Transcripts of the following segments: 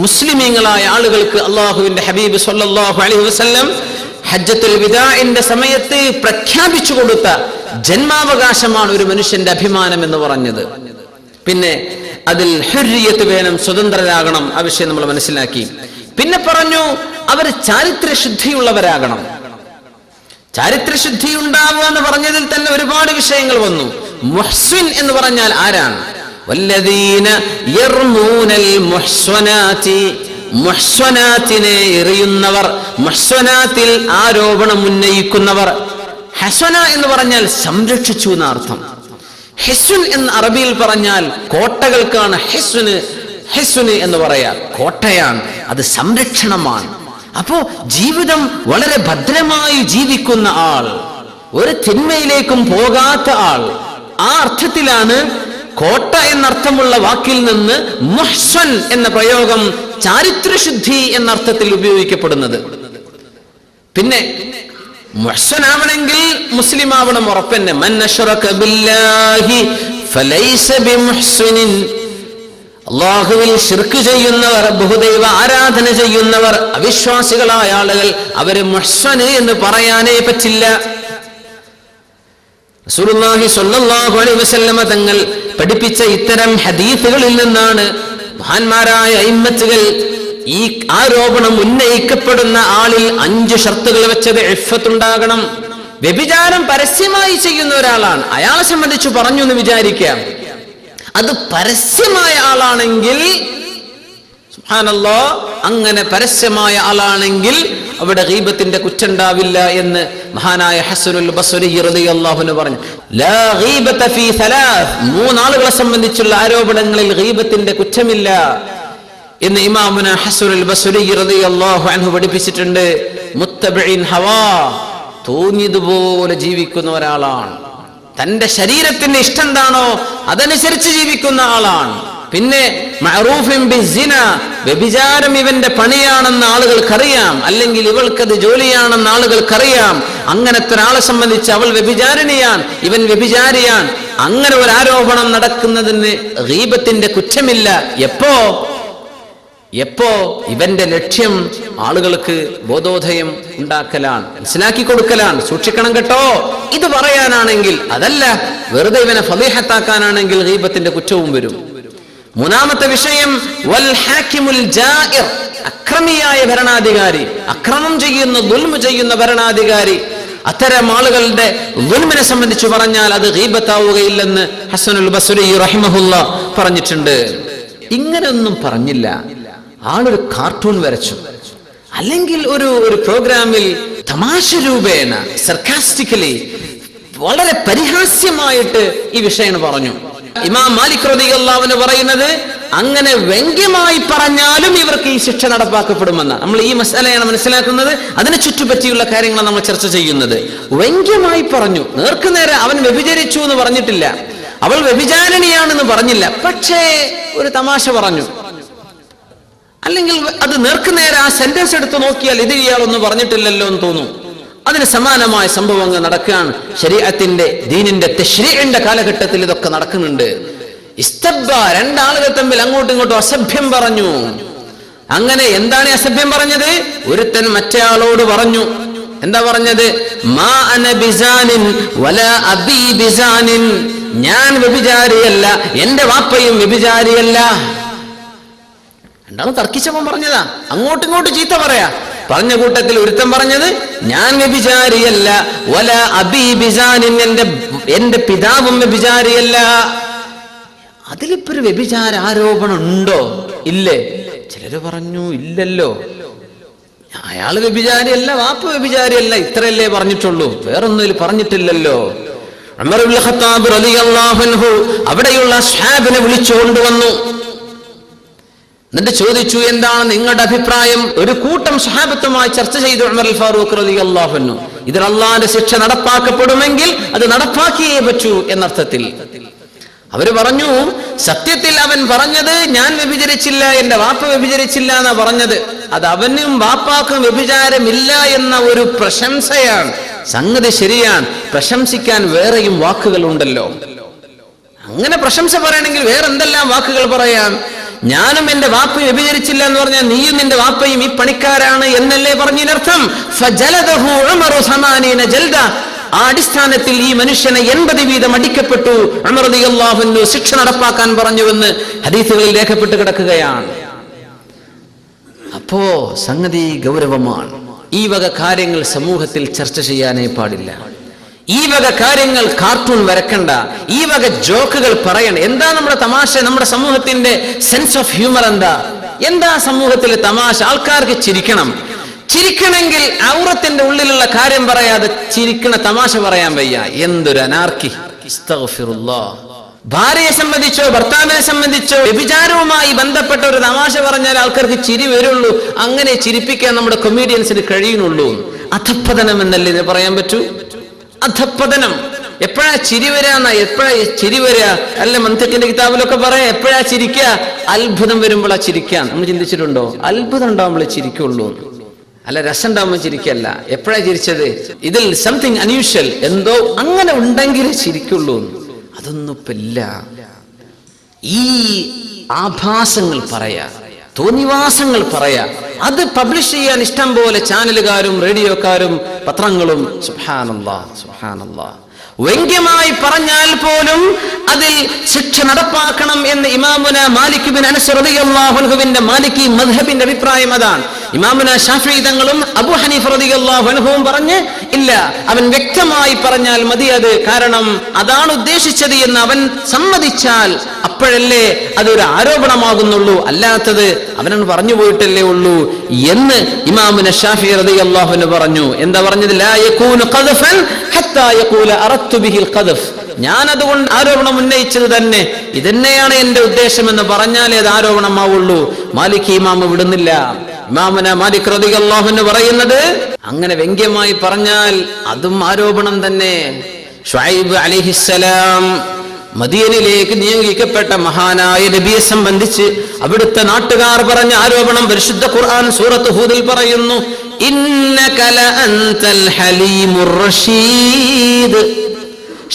മുസ്ലിമീങ്ങളായ ആളുകൾക്ക് അള്ളാഹുവിന്റെ ഹബീബ് സല്ലല്ലാഹു അലൈഹി വസല്ലം ഹജ്ജത്തുൽ വിദാഇന്റെ സമയത്ത് പ്രഖ്യാപിച്ചു കൊടുത്ത ജന്മാവകാശമാണ് ഒരു മനുഷ്യന്റെ അഭിമാനം എന്ന് പറഞ്ഞത്. പിന്നെ അതിൽ ഹുർരിയത്ത് വേണം, സ്വതന്ത്രരാകണം. ആ വിഷയം നമ്മൾ മനസ്സിലാക്കി. പിന്നെ പറഞ്ഞു അവർ ചാരിത്രശുദ്ധിയുള്ളവരാകണം. ചാരിത്രശുദ്ധി ഉണ്ടാവുക എന്ന് പറഞ്ഞതിൽ തന്നെ ഒരുപാട് വിഷയങ്ങൾ വന്നു. മുഹ്സിൻ എന്ന് പറഞ്ഞാൽ ആരാണ്? വല്ലദീന യർമൂനൽ മുഹ്സനാതി, മുഹ്സനാത്തിനെ എറിയുന്നവർ, മുഹ്സനാത്തിൽ ആരോപണം ഉന്നയിക്കുന്നവർ. ഹസന എന്ന് പറഞ്ഞാൽ സംരക്ഷിച്ചു എന്ന അർത്ഥം. ഹിസ്ൻ എന്ന് അറബിയിൽ പറഞ്ഞാൽ കോട്ടകൾക്കാണ് ഹിസ്ന് എന്ന് പറയാ. കോട്ടയാണ്, അത് സംരക്ഷണമാണ്. അപ്പോ ജീവിതം വളരെ ഭദ്രമായി ജീവിക്കുന്ന ആൾ, ഒരു തിന്മയിലേക്കും പോകാത്ത ആൾ, ആ അർത്ഥത്തിലാണ് കോട്ട എന്നർത്ഥമുള്ള വാക്കിൽ നിന്ന് മുഹ്സൻ എന്ന പ്രയോഗം ചാരിത്രശുദ്ധി എന്ന അർത്ഥത്തിൽ ഉപയോഗിക്കപ്പെടുന്നത്. പിന്നെ മുഹ്സനാവണമെങ്കിൽ മുസ്ലിം ആവണം, ഉറപ്പന്നെ. മൻ അശ്റക ബില്ലാഹി ഫലൈസ ബിമുഹ്സിനിൻ, അല്ലാഹുവിൽ ശിർക്ക് ചെയ്യുന്നവർ, ബഹുദൈവ ആരാധന ചെയ്യുന്നവർ, അവിശ്വാസികളായ ആളുകൾ, അവര് മുഹ്സന് എന്ന് പറയാനേ പറ്റില്ല. റസൂലുള്ളാഹി സ്വല്ലല്ലാഹു അലൈഹി വസല്ലമ തങ്ങൾ പഠിപ്പിച്ച ഇത്തരം ഹദീസുകളിൽ നിന്നാണ് മഹാന്മാരായ അയിമ്മത്തുകൾ ഈ ആരോപണം ഉന്നയിക്കപ്പെടുന്ന ആളിൽ 5 ഷർത്തുകൾ വെച്ചത്. ഇഫ്ഫത്തുണ്ടാകണം. വ്യഭിചാരം പരസ്യമായി ചെയ്യുന്ന ഒരാളാണ്, അയാളെ സംബന്ധിച്ച് പറഞ്ഞു എന്ന് വിചാരിക്കാം. അത് പരസ്യമായ ആളാണെങ്കിൽ സുബ്ഹാനല്ലാഹ്, അങ്ങനെ പരസ്യമായ ആളാണെങ്കിൽ അവിടെ ഗീബത്തിന്റെ കുറ്റുണ്ടാവില്ല എന്ന് മഹാനായ ഹസനുൽ ബസ്രി റളിയല്ലാഹു അൻഹു പറഞ്ഞു. ലാ ഗീബത ഫീ സലാസ്, 3 ആളുകളെ സംബന്ധിച്ചുള്ള ആരോപണങ്ങളിൽ ഗീബത്തിന്റെ കുറ്റമില്ല എന്ന് ഇമാമുന ഹസനുൽ ബസ്രി റളിയല്ലാഹു അൻഹു പഠിപ്പിച്ചിട്ടുണ്ട്. മുത്തബിഇൻ ഹവാ, തോന്നിയതുപോലെ ജീവിക്കുന്ന ഒരാളാണ്. തന്റെ ശരീരത്തിന്റെ ഇഷ്ടം എന്താണോ അതനുസരിച്ച് ജീവിക്കുന്ന ആളാണ്. പിന്നെ മഅറൂഫിൻ ബിസ്സിന, വ്യഭിചാരം ഇവന്റെ പണിയാണെന്ന് ആളുകൾക്കറിയാം, അല്ലെങ്കിൽ ഇവൾക്കത് ജോലിയാണെന്ന് ആളുകൾക്കറിയാം. അങ്ങനത്തെ ഒരാളെ സംബന്ധിച്ച് അവൾ വ്യഭിചാരിണിയാണ്, ഇവൻ വ്യഭിചാരിയാണ്, അങ്ങനെ ഒരു ആരോപണം നടക്കുന്നതിന് ഗീബത്തിന്റെ കുറ്റമില്ല. എപ്പോ ഇവന്റെ ലക്ഷ്യം ആളുകൾക്ക് ബോധോദയം ഉണ്ടാക്കലാണ്, മനസ്സിലാക്കി കൊടുക്കലാണ്. സൂക്ഷിക്കണം കേട്ടോ, ഇത് പറയാനാണെങ്കിൽ. അതല്ല, വെറുതെ ഇവനെ ഫളീഹത്താക്കാനാണെങ്കിൽ ഗീബത്തിന്റെ കുറ്റവും വരും. 3ാമത്തെ വിഷയം വൽ ഹാക്കിമുൽ ജാഇർ, അക്രമിയായ ഭരണാധികാരി, അക്രമം ചെയ്യുന്ന, ദുൽമ് ചെയ്യുന്ന ഭരണാധികാരി. അത്തരം ആളുകളുടെ ദുൽമിനെ സംബന്ധിച്ച് പറഞ്ഞാൽ അത് ഗീബത്താവുകയില്ലെന്ന് ഹസനുൽ ബസ്രി റഹിമഹുല്ലാ പറഞ്ഞിട്ടുണ്ട്. ഇങ്ങനെയൊന്നും പറഞ്ഞില്ല. ആളൊരു കാർട്ടൂൺ വരച്ചു, അല്ലെങ്കിൽ ഒരു പ്രോഗ്രാമിൽ തമാശ രൂപേണ, സർക്കാസ്റ്റിക്കലി, വളരെ പരിഹാസ്യമായിട്ട് ഈ വിഷയം പറഞ്ഞു. ഇമാം മാലിക് റളിയല്ലാഹു അൻഹു പറയുന്നത് അങ്ങനെ വ്യംഗ്യമായി പറഞ്ഞാലും ഇവർക്ക് ഈ ശിക്ഷ നടപ്പാക്കപ്പെടുമെന്ന്. നമ്മൾ ഈ മസലയാണ് മനസ്സിലാക്കുന്നത്, അതിനെ ചുറ്റുപറ്റിയുള്ള കാര്യങ്ങളാണ് നമ്മൾ ചർച്ച ചെയ്യുന്നത്. വ്യംഗ്യമായി പറഞ്ഞു, നേർക്കുനേരെ അവൻ വ്യഭിചരിച്ചു എന്ന് പറഞ്ഞിട്ടില്ല, അവൾ വ്യഭിചാരിണിയാണെന്ന് പറഞ്ഞില്ല, പക്ഷേ ഒരു തമാശ പറഞ്ഞു. അല്ലെങ്കിൽ അത് നേർക്കുനേരെ ആ സെന്റൻസ് എടുത്ത് നോക്കിയാൽ ഇത് ഇയാളൊന്നും പറഞ്ഞിട്ടില്ലല്ലോ എന്ന് തോന്നും. അതിന് സമാനമായ സംഭവങ്ങൾ നടക്കുകയാണ്. ശരീഅത്തിന്റെ, ദീനിന്റെ, തശ്രീഇന്റെ കാലഘട്ടത്തിൽ ഇതൊക്കെ നടക്കുന്നുണ്ട്. ഇസ്തബ്ബ, 2 ആളുകൾ തമ്മിൽ അങ്ങോട്ടും ഇങ്ങോട്ടും അസഭ്യം പറഞ്ഞു. അങ്ങനെ എന്താണ് അസഭ്യം പറഞ്ഞത്? ഒരുത്തൻ മറ്റേ ആളോട് പറഞ്ഞു, എന്താ പറഞ്ഞത്? മാ അന ബിസാനിൻ വലാ അബീ ബിസാനിൻ, ഞാൻ വ്യഭിചാരിയല്ല, എന്റെ വാപ്പയും വ്യഭിചാരിയല്ല. 2 ആളും തർക്കിച്ചപ്പോൾ പറഞ്ഞതാ, അങ്ങോട്ടും ഇങ്ങോട്ടും ചീത്ത പറയാ. പറഞ്ഞ കൂട്ടത്തിൽ ഒരുത്തൻ പറഞ്ഞത് ഞാൻ വ്യഭിചാരിയല്ല, വലാ അബീ ബിസാനിൻ, എന്റെ പിതാവും വ്യഭിചാരിയല്ല. അതിലിപ്പോ ഒരു വ്യഭിചാര ആരോപണം ഉണ്ടോ? ഇല്ലേ? ചിലര് പറഞ്ഞു ഇല്ലല്ലോ, അയാള് വ്യഭിചാരിയല്ല, വാപ്പ വ്യഭിചാരിയല്ല, ഇത്രയല്ലേ പറഞ്ഞിട്ടുള്ളൂ, വേറൊന്നും പറഞ്ഞിട്ടില്ലല്ലോ. ഉമർ ഇബ്നുൽ ഖത്താബ് റളിയല്ലാഹു അൻഹു അവിടെയുള്ള സ്വഹാബിനെ വിളിച്ചു കൊണ്ടുവന്നു. എന്നിട്ട് ചോദിച്ചു, എന്താണ് നിങ്ങളുടെ അഭിപ്രായം? ഒരു കൂട്ടം സ്വഹാബത്തുമായി ചർച്ച ചെയ്തു ഉമർ അൽ ഫാറൂഖ് റളിയല്ലാഹു അൻഹു. ഇതിൽ അല്ലാഹുവിന്റെ ശിക്ഷ നടപ്പാക്കപ്പെടുമെങ്കിൽ അത് നടപ്പാക്കിയേ പറ്റൂ എന്നർത്ഥത്തിൽ. അവര് പറഞ്ഞു, സത്യത്തിൽ അവൻ പറഞ്ഞത് ഞാൻ വ്യഭിചരിച്ചില്ല, എന്റെ വാപ്പ വ്യഭിചരിച്ചില്ല എന്നാ പറഞ്ഞത്. അത് അവനും വാപ്പാക്കും വ്യഭിചാരമില്ല എന്ന ഒരു പ്രശംസയാണ്. സംഗതി ശരിയാണ്, പ്രശംസിക്കാൻ വേറെയും വാക്കുകൾ ഉണ്ടല്ലോ. അങ്ങനെ പ്രശംസ പറയണമെങ്കിൽ വേറെ എന്തെല്ലാം വാക്കുകൾ പറയാം. ഞാനും എന്റെ വാപ്പയും വ്യഭിചരിച്ചില്ല എന്ന് പറഞ്ഞാൽ നീയും നിന്റെ വാപ്പയും ഈ പണിക്കാരാണ് എന്നല്ലേ പറഞ്ഞതിനർത്ഥം. ഫജലദഹു ഉമറു 80 ജൽദ. ആ അടിസ്ഥാനത്തിൽ ഈ മനുഷ്യനെ 80 വീതം അടിക്കപ്പെട്ടു. ഉമർ റളിയല്ലാഹു അൻഹു ശിക്ഷ നടപ്പാക്കാൻ പറഞ്ഞുവെന്ന് ഹദീസുകളിൽ രേഖപ്പെട്ട് കിടക്കുകയാണ്. അപ്പോ സംഗതി ഗൗരവമാണ്. ഈ വക കാര്യങ്ങൾ സമൂഹത്തിൽ ചർച്ച ചെയ്യാനേ പാടില്ല. ഈ വക കാര്യങ്ങൾ കാർട്ടൂൺ വരക്കണ്ട, ഈ വക ജോക്കുകൾ പറയണം. എന്താ നമ്മുടെ തമാശ? നമ്മുടെ സമൂഹത്തിന്റെ സെൻസ് ഓഫ് ഹ്യൂമർ എന്താ സമൂഹത്തിലെ തമാശ? ആൾക്കാർക്ക് ചിരിക്കണം. ചിരിക്കണമെങ്കിൽ ഔറത്തിന്റെ ഉള്ളിലുള്ള കാര്യം പറയാതെ ചിരിക്കണ തമാശ പറയാൻ വയ്യ. എന്തൊരു അനാർക്കി! അസ്തഗ്ഫിറുല്ലാഹ്. ഭാര്യയെ സംബന്ധിച്ചോ ഭർത്താവിനെ സംബന്ധിച്ചോ വ്യഭിചാരവുമായി ബന്ധപ്പെട്ട ഒരു തമാശ പറഞ്ഞാൽ ആൾക്കാർക്ക് ചിരി വരുള്ളൂ. അങ്ങനെ ചിരിപ്പിക്കാൻ നമ്മുടെ കൊമീഡിയൻസിന് കഴിയുന്നുള്ളൂ. അധപ്പതനം എന്നല്ലേ ഇത് പറയാൻ പറ്റൂ? അധപ്പതനം. എപ്പോഴാ ചിരി വരാന്ന? എപ്പോഴാ ചിരി വരിക? അല്ല മന്തിക്കിന്റെ കിതാബിലൊക്കെ പറയാം എപ്പോഴാ ചിരിക്കുക? അത്ഭുതം വരുമ്പോഴാ ചിരിക്കാൻ. നമ്മൾ ചിന്തിച്ചിട്ടുണ്ടോ? അത്ഭുതം ഉണ്ടാവുമ്പോഴേ ചിരിക്കുള്ളൂ. അല്ല രസം ഉണ്ടാവുമ്പോൾ ചിരിക്കല്ല. എപ്പോഴാ ചിരിച്ചത്? ഇതിൽ സംതിങ് അൺയൂഷ്വൽ എന്തോ അങ്ങനെ ഉണ്ടെങ്കിൽ ചിരിക്കുള്ളൂ. അതൊന്നും ഇല്ല. ഈ ആഭാസങ്ങൾ പറയാ, തോന്നിവാസങ്ങൾ പറയാ, അത് പബ്ലിഷ് ചെയ്യാൻ ഇഷ്ടം പോലെ ചാനലുകാരും റേഡിയോക്കാരും പത്രങ്ങളും. സുബ്ഹാനല്ലാഹ്, സുബ്ഹാനല്ലാഹ്. വ്യംഗ്യമായി പറഞ്ഞാൽ പോലും അതിൽ ശിക്ഷ നടപ്പാക്കണം എന്ന് ഇമാമുന മാലിക് ബിൻ അനസ് റളിയല്ലാഹു അൻഹുവിന്റെ മാലിക്കി മദ്ഹബിന്റെ അഭിപ്രായം അതാണ്. ഇമാമുന ശാഫിഈ തങ്ങളും അബൂ ഹനീഫ റളിയല്ലാഹു അൻഹുവും പറഞ്ഞ് ഇല്ല, അവൻ വ്യക്തമായി പറഞ്ഞാൽ മതി അത്. കാരണം അതാണ് ഉദ്ദേശിച്ചത് എന്ന് അവൻ സമ്മതിച്ചാൽ അപ്പോഴല്ലേ അതൊരു ആരോപണമാകുന്നുള്ളൂ. അല്ലാത്തത് അവനൻ പറഞ്ഞു പോയിട്ടല്ലേ ഉള്ളൂ എന്ന് ഇമാമുന ശാഫിഈ റളിയല്ലാഹു അൻഹു പറഞ്ഞു. എന്താ പറഞ്ഞത്? ലാ യകൂനു ഖദ്ഫൻ ഹത്താ യഖൂല അറദ്തു ബിഹിൽ ഖദ്ഫ്. ഞാൻ അതുകൊണ്ട് ആരോപണം ഉന്നയിച്ചത് തന്നെ ഇതന്നെയാണ് എന്റെ ഉദ്ദേശം എന്ന് പറഞ്ഞാലേ അത് ആരോപണമാവുള്ളൂ. മാലിക് ഇമാമ വിടുന്നില്ല. ഇമാമുന മാലിക് റളിയല്ലാഹു അൻഹു പറയുന്നത് അങ്ങനെ വ്യംഗ്യമായി പറഞ്ഞാൽ അതും ആരോപണം തന്നെ. ശുഐബ് അലൈഹിസ്സലാം മദീനയിലേക്ക് നിയോഗിക്കപ്പെട്ട മഹാനായ നബിയെ സംബന്ധിച്ച് അവിടുത്തെ നാട്ടുകാർ പറഞ്ഞ ആരോപണം പരിശുദ്ധ ഖുർആൻ സൂറത്ത് ഹൂദിൽ പറയുന്നു, ഇന്നക ലഅൻതൽ ഹലീമുർ റഷീദ്.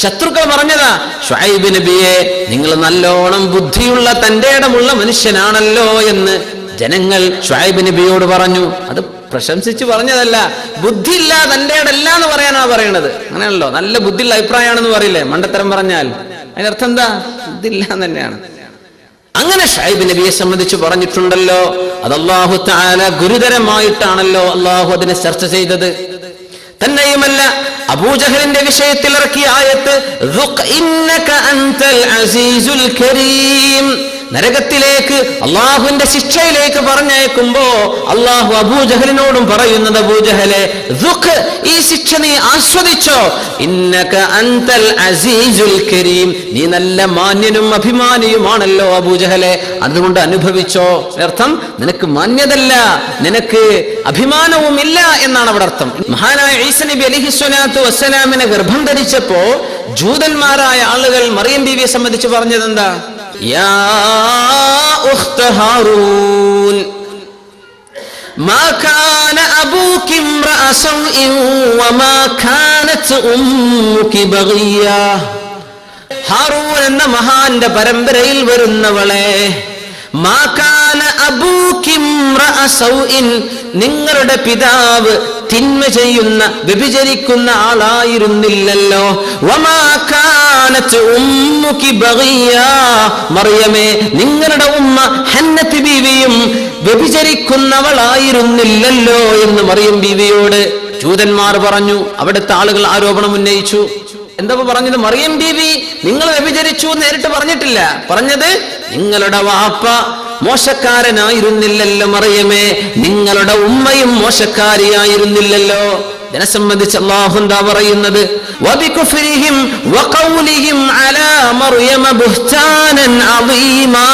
ശത്രുക്കൾ പറഞ്ഞതാ, ശുഐബ് നബിയെ നിങ്ങൾ നല്ലോണം ബുദ്ധിയുള്ള തന്റെ ഇടമുള്ള മനുഷ്യനാണല്ലോ എന്ന് ജനങ്ങൾ ശുഐബ് നബിയോട് പറഞ്ഞു. അത് പ്രശംസിച്ച് പറഞ്ഞതല്ല. ബുദ്ധിയില്ല തന്റെ ഇടല്ല എന്ന് പറയാനാ പറയണത്. അങ്ങനെയാണല്ലോ, നല്ല ബുദ്ധിയുള്ള അഭിപ്രായമാണെന്ന് പറയില്ലേ മണ്ടത്തരം പറഞ്ഞാൽ. അതിനർത്ഥം എന്താ? ബുദ്ധിയില്ല തന്നെയാണ്. അങ്ങനെ ശുഐബ് നബിയെ സംബന്ധിച്ച് പറഞ്ഞിട്ടുണ്ടല്ലോ. അത് അല്ലാഹു തആല ഗുരുതരമായിട്ടാണല്ലോ അല്ലാഹു അതിനെ ചർച്ച ചെയ്തത്. തന്നെയുമല്ല അബൂജഹലിന്റെ വിഷയത്തിൽ ഇറക്കിയ ആയത്ത് ദുഖ് ഇന്നക അൻതൽ അസീസുൽ കരീം. നരകത്തിലേക്ക് അള്ളാഹുവിന്റെ ശിക്ഷയിലേക്ക് പറഞ്ഞയക്കുമ്പോ അള്ളാഹു അബൂജഹലിനോടും പറയുന്നത്, അബൂജഹലെ ദുഖ്, ഈ ശിക്ഷ നീ ആസ്വദിച്ചോ. ഇന്നക അൻതൽ അസീസുൽ കരീം, നീ നല്ല മാന്യനും അഭിമാനിയുമാണല്ലോ അബൂജഹലെ, അതുകൊണ്ട് അനുഭവിച്ചോ. അർത്ഥം നിനക്ക് മാന്യതല്ല, നിനക്ക് അഭിമാനവും ഇല്ല എന്നാണ് അവിടെ അർത്ഥം. മഹാനായ ഈസ നബി അലൈഹിസ്സലാത്തു വസ്സലാമിനെ ഗർഭം ധരിച്ചപ്പോ ജൂതന്മാരായ ആളുകൾ മറിയം ബീവിയെ സംബന്ധിച്ച് പറഞ്ഞത് എന്താ? യാ ഉഖ്ത ഹാറൂൻ മാ കാന അബൂകി ഇംറഅ സൗഇൻ വമാ കാനത് ഉമ്മുകി ബഗിയ. ഹാറൂൻ എന്ന മഹാന്റെ പരമ്പരയിൽ വരുന്നവളെ, മാ കാന അബൂകി ഇംറഅ സൗഇൻ, നിങ്ങളുടെ പിതാവ് തിന്മ ചെയ്യുന്ന വ്യഭിചരിക്കുന്ന ആളായിരുന്നില്ലല്ലോ. വമാ കാനത് ഉമ്മുകി ബഗിയ, മറിയമേ നിങ്ങളുടെ ഉമ്മ ഹന്നത്ത് ബീവിയും വ്യഭിചരിക്കുന്നവളായിരുന്നില്ലല്ലോ എന്ന് മറിയം ബീവിയോട് ജൂതന്മാർ പറഞ്ഞു. അവിടുത്തെ ആളുകൾ ആരോപണം ഉന്നയിച്ചു. എന്താ പറഞ്ഞത്? മറിയം ബീവി നിങ്ങൾ വ്യഭിചരിച്ചു നേരിട്ട് പറഞ്ഞിട്ടില്ല. പറഞ്ഞത് നിങ്ങളുടെ വാപ്പ മോശക്കാരനായിരുന്നില്ലല്ലോ മറിയമേ, നിങ്ങളുടെ ഉമ്മയും മോശക്കാരിയായിരുന്നില്ലല്ലോ. ഇതിനെ സംബന്ധിച്ച് അല്ലാഹു എന്താ പറയുന്നത്? വബികുഫ്രിഹിം വഖൗലിഹിം അലാ മർയമ ബുഹ്താനൻ അദീമാ.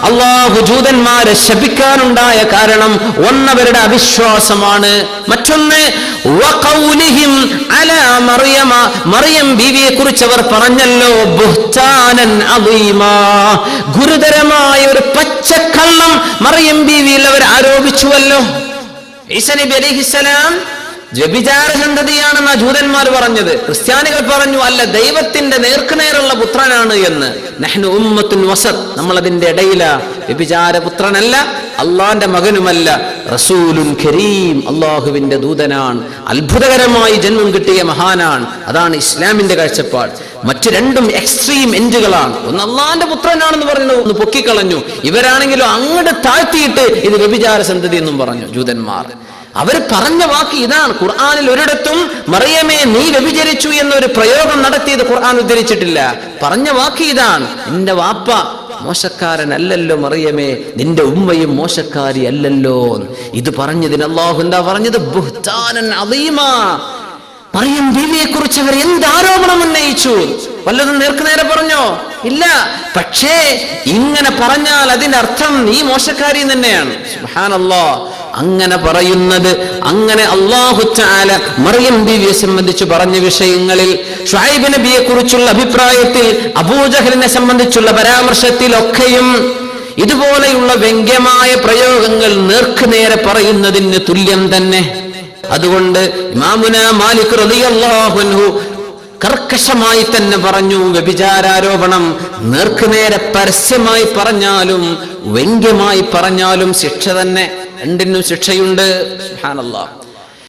അല്ലാഹു ജൂതന്മാരെ ശപിക്കാനുണ്ടായ കാരണം ഒന്നവരുടെ അവിശ്വാസമാണ്. മറ്റൊന്ന് വഖൗലിഹിം അലാ മർയമ, മറിയം ബീവിയെ കുറിച്ച് അവർ പറഞ്ഞല്ലോ ബുഹ്താനൻ അദീമാ, ഗുരുതരമായ ഒരു പച്ചക്കള്ളം മറിയം ബീവിയിൽ അവർ ആരോപിച്ചുവല്ലോ. ഈസ നബി അലൈഹിസ്സലാം വ്യഭിചാര സന്തതിയാണെന്ന ജൂതന്മാർ പറഞ്ഞത്. ക്രിസ്ത്യാനികൾ പറഞ്ഞു അല്ല, ദൈവത്തിന്റെ നേർക്കുനേറുള്ള പുത്രനാണ് എന്ന്. നഹ്നു ഉമ്മത്തുൻ വസത്, നമ്മൾ അതിന്റെ ഇടയില. വ്യഭിചാര പുത്രനല്ല, അള്ളാന്റെ മകനുമല്ല, റസൂലുൻ കരീം, അള്ളാഹുവിന്റെ ദൂതനാണ്, അത്ഭുതകരമായി ജന്മം കിട്ടിയ മഹാനാണ്. അതാണ് ഇസ്ലാമിന്റെ കാഴ്ചപ്പാട്. മറ്റു രണ്ടും എക്സ്ട്രീം എൻഡുകളാണ്. ഒന്ന് അള്ളാന്റെ പുത്രനാണെന്ന് പറഞ്ഞു, ഒന്ന് പൊക്കിക്കളഞ്ഞു. ഇവരാണെങ്കിലും അങ്ങോട്ട് താഴ്ത്തിയിട്ട് ഇത് വ്യഭിചാര സന്തതി എന്നും പറഞ്ഞു ജൂതന്മാർ. അവർ പറഞ്ഞ വാക്ക് ഇതാണ്. ഖുർആനിൽ ഒരിടത്തും മറിയമേ നീ വ്യഭിചരിച്ചു എന്നൊരു പ്രയോഗം നടത്തിയത് ഖുർആൻ ഉദ്ധരിച്ചിട്ടില്ല. പറഞ്ഞ വാക്ക് ഇതാണ്, നിന്റെ വാപ്പ മോശക്കാരനല്ലല്ലോ മറിയമേ, നിന്റെ ഉമ്മയും മോശക്കാരി അല്ലല്ലോ. ഇത് പറഞ്ഞതിന് അല്ലാഹു എന്താ പറഞ്ഞത്? ബുഹ്താനൻ അദീമാ. മറിയം ബീവിയെ കുറിച്ച് അവർ എന്ത് ആരോപണം ഉന്നയിച്ചു? വല്ലതും നേർക്കുനേരെ പറഞ്ഞോ? ഇല്ല. പക്ഷേ ഇങ്ങനെ പറഞ്ഞാൽ അതിന്റെ അർത്ഥം നീ മോശക്കാരി തന്നെയാണ്. സുബ്ഹാനല്ലാഹ്. അങ്ങനെ പറയുന്നത്, അങ്ങനെ അല്ലാഹു തആല മറിയം ബീവിയെ സംബന്ധിച്ച് പറഞ്ഞ വിഷയങ്ങളിൽ, ശുഐബ് നബിയെ കുറിച്ചുള്ള അഭിപ്രായത്തിൽ, അബൂജഹലിനെ സംബന്ധിച്ചുള്ള പരാമർശത്തിലൊക്കെയും ഇതുപോലെയുള്ള വ്യംഗ്യമായ പ്രയോഗങ്ങൾ നേർക്കുനേരെ പറയുന്നതിന് തുല്യം തന്നെ. അതുകൊണ്ട് ഇമാമുന മാലിക് റളിയല്ലാഹു അൻഹു കർക്കശമായി തന്നെ പറഞ്ഞു, വ്യഭിചാരാരോപണം നേർക്കുനേരെ പരസ്യമായി പറഞ്ഞാലും വ്യംഗ്യമായി പറഞ്ഞാലും ശിക്ഷ തന്നെ, രണ്ടിനും ശിക്ഷയുണ്ട്. സുബ്ഹാനല്ലാഹ്.